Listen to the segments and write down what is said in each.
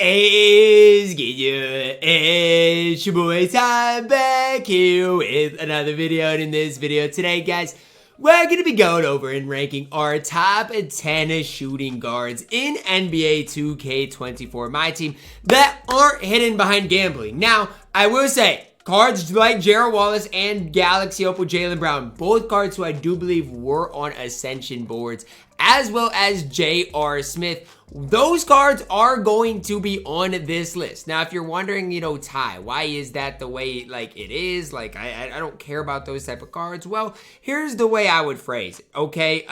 is good? It's your boy Ty back here with another video. And in this video today, guys, we're going to be going over and ranking our top 10 shooting guards in NBA 2K24 MyTEAM that aren't hidden behind gambling. Now, I will say, cards like Gerald Wallace and Galaxy Opal Jaylen Brown, both cards who I do believe were on Ascension boards, as well as J.R. Smith. Those cards are going to be on this list. Now, if you're wondering, Ty, why is that the way it is? I don't care about those type of cards. Well, here's the way I would phrase it, okay?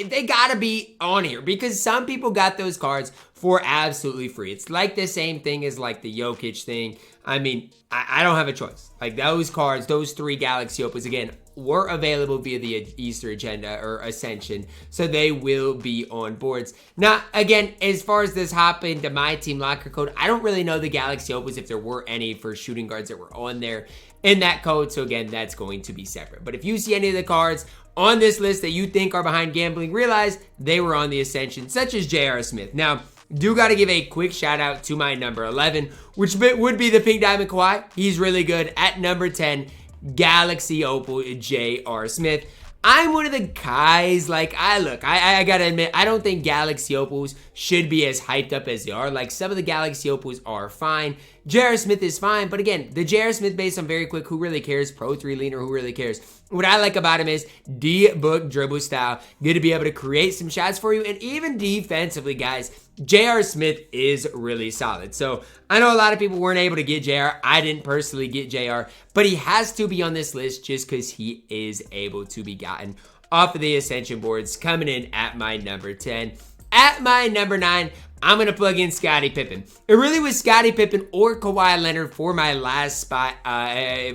They gotta be on here because some people got those cards for absolutely free. It's like the same thing as the Jokic thing. I mean, I don't have a choice. Those cards, those 3 Galaxy Opals, again, were available via the Easter agenda or Ascension, so they will be on boards. Now, again, as far as this hop into my team locker code, I don't really know the Galaxy Opals if there were any for shooting guards that were on there in that code, so again, that's going to be separate. But if you see any of the cards on this list that you think are behind gambling, realize they were on the Ascension, such as J.R. Smith. Now, do got to give a quick shout out to my number 11, which would be the Pink Diamond Kawhi. He's really good. At number 10, Galaxy Opal J.R. Smith. I'm one of the guys, I gotta admit, I don't think Galaxy Opals should be as hyped up as they are. Some of the Galaxy Opals are fine. J.R. Smith is fine, but again, the J.R. Smith base, I'm very quick. Who really cares? Pro 3 leaner, who really cares? What I like about him is D-book dribble style. Good to be able to create some shots for you, and even defensively, guys, J.R. Smith is really solid. So I know a lot of people weren't able to get J.R. I didn't personally get J.R., but he has to be on this list just because he is able to be gotten off of the Ascension boards, coming in at my number 10. At my number 9, I'm going to plug in Scottie Pippen. It really was Scottie Pippen or Kawhi Leonard for my last spot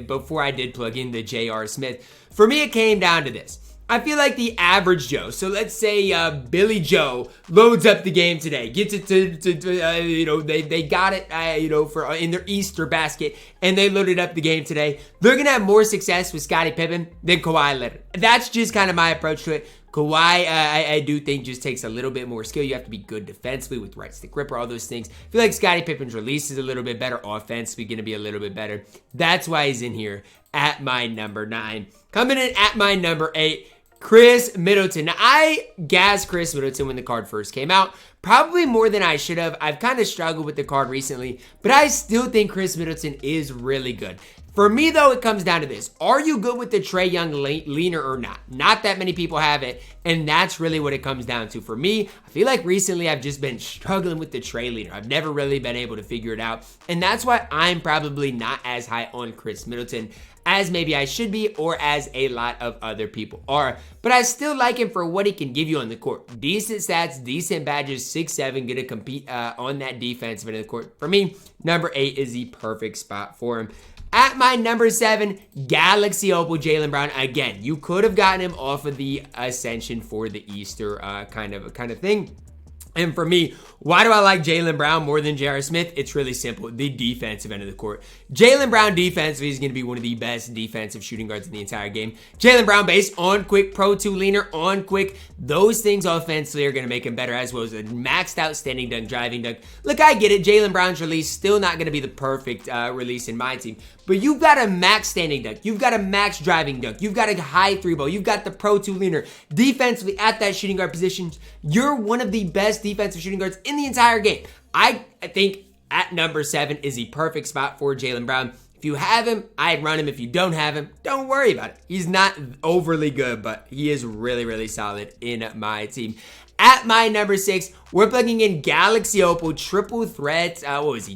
before I did plug in the J.R. Smith. For me, it came down to this. I feel like the average Joe, so let's say Billy Joe loads up the game today, gets it they got it, for in their Easter basket, and they loaded up the game today. They're going to have more success with Scottie Pippen than Kawhi Leonard. That's just kind of my approach to it. Kawhi, I do think just takes a little bit more skill. You have to be good defensively with right stick gripper, all those things. I feel like Scottie Pippen's release is a little bit better. Offensively, going to be a little bit better. That's why he's in here at my number 9. Coming in at my number 8, Chris Middleton. Now, I gassed Chris Middleton when the card first came out. Probably more than I should have. I've kind of struggled with the card recently, but I still think Chris Middleton is really good. For me, though, it comes down to this. Are you good with the Trae Young leaner or not? Not that many people have it, and that's really what it comes down to. For me, I feel like recently I've just been struggling with the Trae leaner. I've never really been able to figure it out, and that's why I'm probably not as high on Chris Middleton as maybe I should be, or as a lot of other people are. But I still like him for what he can give you on the court. Decent stats, decent badges, 6'7", gonna compete on that defensive end of the court. For me, number 8 is the perfect spot for him. At my number 7, Galaxy Opal Jaylen Brown. Again, you could have gotten him off of the Ascension for the Easter kind of thing. And for me, why do I like Jaylen Brown more than J.R. Smith? It's really simple. The defensive end of the court. Jaylen Brown defensively is going to be one of the best defensive shooting guards in the entire game. Jaylen Brown based on quick, Pro 2 leaner, on quick. Those things offensively are going to make him better, as well as a maxed out standing dunk, driving dunk. Look, I get it. Jaylen Brown's release still not going to be the perfect release in my team. But you've got a max standing dunk. You've got a max driving dunk. You've got a high 3-ball. You've got the Pro 2 leaner. Defensively at that shooting guard position, you're one of the best defensive shooting guards in the entire game. I think at number 7 is the perfect spot for Jaylen Brown. If you have him, I'd run him. If you don't have him, don't worry about it. He's not overly good, but he is really, really solid in my team. At my number 6, we're plugging in Galaxy Opal Triple Threat.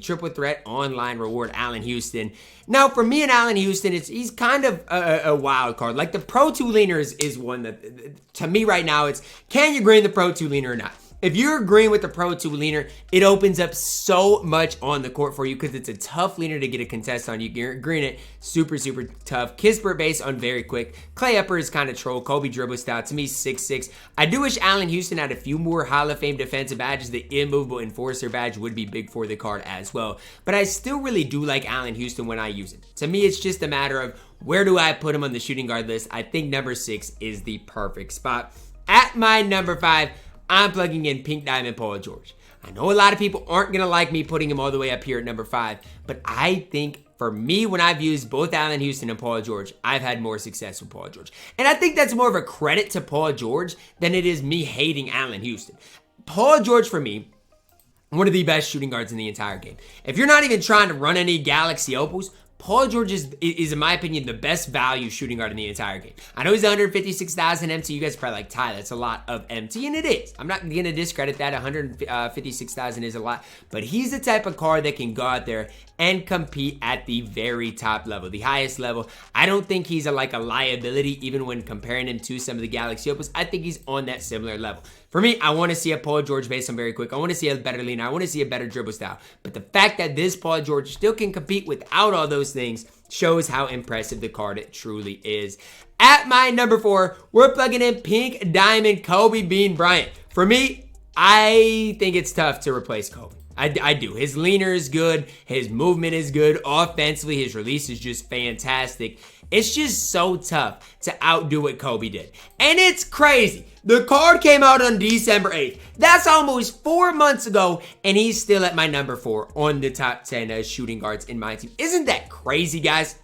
Triple Threat Online Reward, Allen Houston. Now, for me and Allen Houston, he's kind of a wild card. The Pro 2 leaner is one that, to me right now, it's can you green the Pro 2 leaner or not? If you're agreeing with the Pro 2 leaner, it opens up so much on the court for you because it's a tough leaner to get a contest on. You green it, super, super tough. Kispert base on very quick. Clay Upper is kind of troll. Kobe dribble style. To me, 6'6". I do wish Allen Houston had a few more Hall of Fame defensive badges. The immovable enforcer badge would be big for the card as well. But I still really do like Allen Houston when I use it. To me, it's just a matter of where do I put him on the shooting guard list. I think number 6 is the perfect spot. At my number 5, I'm plugging in Pink Diamond Paul George. I know a lot of people aren't going to like me putting him all the way up here at number 5, but I think for me, when I've used both Allen Houston and Paul George, I've had more success with Paul George. And I think that's more of a credit to Paul George than it is me hating Allen Houston. Paul George, for me, one of the best shooting guards in the entire game. If you're not even trying to run any Galaxy Opals, Paul George is, in my opinion, the best value shooting guard in the entire game. I know he's 156,000 MT. You guys are probably like, Ty, that's a lot of MT, and it is. I'm not going to discredit that. 156,000 is a lot, but he's the type of card that can go out there and compete at the very top level, the highest level. I don't think he's like a liability, even when comparing him to some of the Galaxy Opals. I think he's on that similar level. For me, I want to see a Paul George based on very quick. I want to see a better leaner. I want to see a better dribble style. But the fact that this Paul George still can compete without all those things shows how impressive the card it truly is. At my number 4, we're plugging in Pink Diamond Kobe Bean Bryant. For me, I think it's tough to replace Kobe. I do. His leaner is good. His movement is good. Offensively, his release is just fantastic. It's just so tough to outdo what Kobe did. And it's crazy. The card came out on December 8th. That's almost 4 months ago, and he's still at my number 4 on the top 10 shooting guards in my team. Isn't that crazy, guys?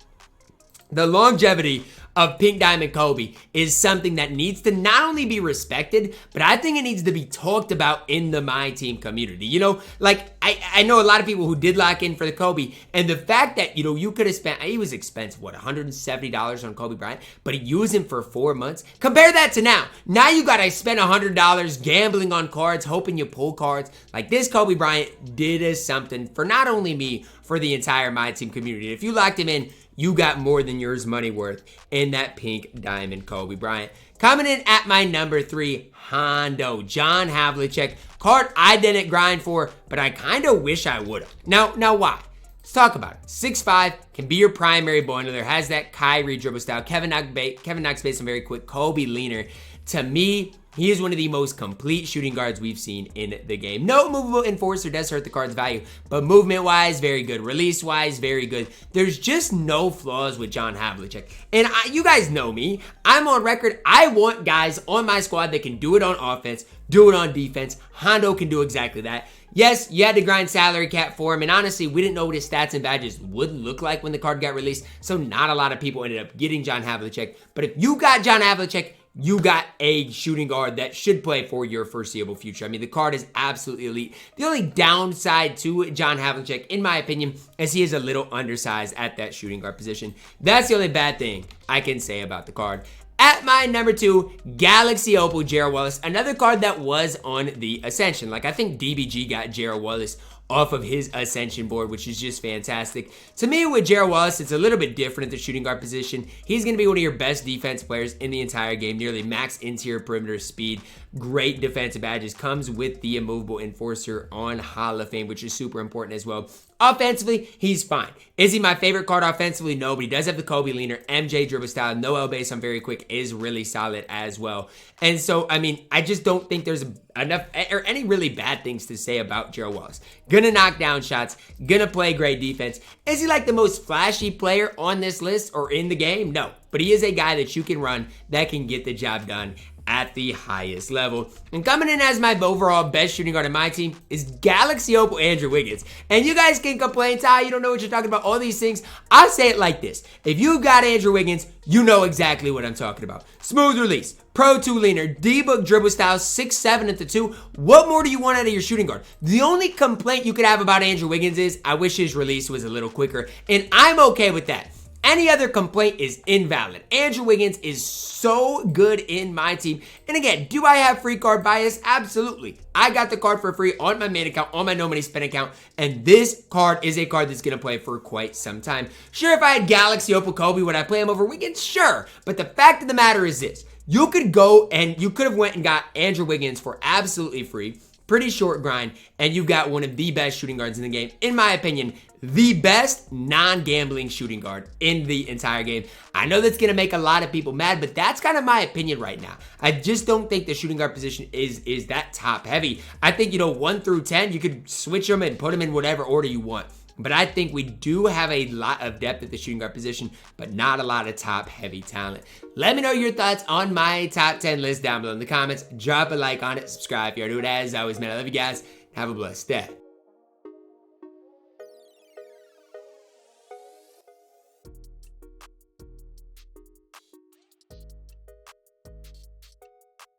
The longevity of Pink Diamond Kobe is something that needs to not only be respected, but I think it needs to be talked about in the MyTEAM community. You know, like I know a lot of people who did lock in for the Kobe, and the fact that, you know, you could have spent, he was expensive, what, $170 on Kobe Bryant, but he used him for 4 months. Compare that to now. Now you gotta spend $100 gambling on cards, hoping you pull cards. Like, this Kobe Bryant did something for not only me, for the entire MyTEAM community. If you locked him in, you got more than yours money worth in that Pink Diamond Kobe Bryant. Coming in at my number 3, Hondo, John Havlicek. Card I didn't grind for, but I kind of wish I would have. Now why? Let's talk about it. 6'5", can be your primary ball handler, has that Kyrie dribble style. Kevin Knox based on very quick, Kobe leaner. To me, he is one of the most complete shooting guards we've seen in the game. No movable enforcer does hurt the card's value, but movement-wise, very good. Release-wise, very good. There's just no flaws with John Havlicek. And you guys know me. I'm on record. I want guys on my squad that can do it on offense, do it on defense. Hondo can do exactly that. Yes, you had to grind salary cap for him, and honestly, we didn't know what his stats and badges would look like when the card got released, so not a lot of people ended up getting John Havlicek. But if you got John Havlicek, you got a shooting guard that should play for your foreseeable future. I mean, the card is absolutely elite. The only downside to John Havlicek, in my opinion, is he is a little undersized at that shooting guard position. That's the only bad thing I can say about the card. At my number 2, Galaxy Opal, Gerald Wallace. Another card that was on the Ascension. Like, I think DBG got Gerald Wallace off of his Ascension board, which is just fantastic. To me, with Gerald Wallace, it's a little bit different at the shooting guard position. He's going to be one of your best defense players in the entire game. Nearly max interior perimeter speed. Great defensive badges. Comes with the immovable enforcer on Hall of Fame, which is super important as well. Offensively, he's fine. Is he my favorite card offensively? No, but he does have the Kobe leaner, MJ dribble style, no L base on very quick is really solid as well. And so, I mean, I just don't think there's enough or any really bad things to say about Gerald Wallace. Gonna knock down shots, gonna play great defense. Is he like the most flashy player on this list or in the game? No, but he is a guy that you can run that can get the job done at the highest level. And coming in as my overall best shooting guard in my team is Galaxy Opal Andrew Wiggins. And you guys can complain, Ty, you don't know what you're talking about, all these things. I'll say it like this. If you got Andrew Wiggins, you know exactly what I'm talking about. Smooth release, Pro 2 leaner, D-book dribble style, 6'7" at the 2. What more do you want out of your shooting guard? The only complaint you could have about Andrew Wiggins is I wish his release was a little quicker, and I'm okay with that. Any other complaint is invalid. Andrew Wiggins is so good in my team. And again, do I have free card bias? Absolutely. I got the card for free on my main account, on my no money spend account, and this card is a card that's going to play for quite some time. Sure, if I had Galaxy Opal Kobe, would I play him over Wiggins? Sure. But the fact of the matter is this. You could go and you could have went and got Andrew Wiggins for absolutely free. Pretty short grind, and you've got one of the best shooting guards in the game. In my opinion, the best non-gambling shooting guard in the entire game. I know that's going to make a lot of people mad, but that's kind of my opinion right now. I just don't think the shooting guard position is that top heavy. I think, 1 through 10, you could switch them and put them in whatever order you want. But I think we do have a lot of depth at the shooting guard position, but not a lot of top heavy talent. Let me know your thoughts on my top 10 list down below in the comments. Drop a like on it, subscribe if you already do it. As always, man, I love you guys. Have a blessed day.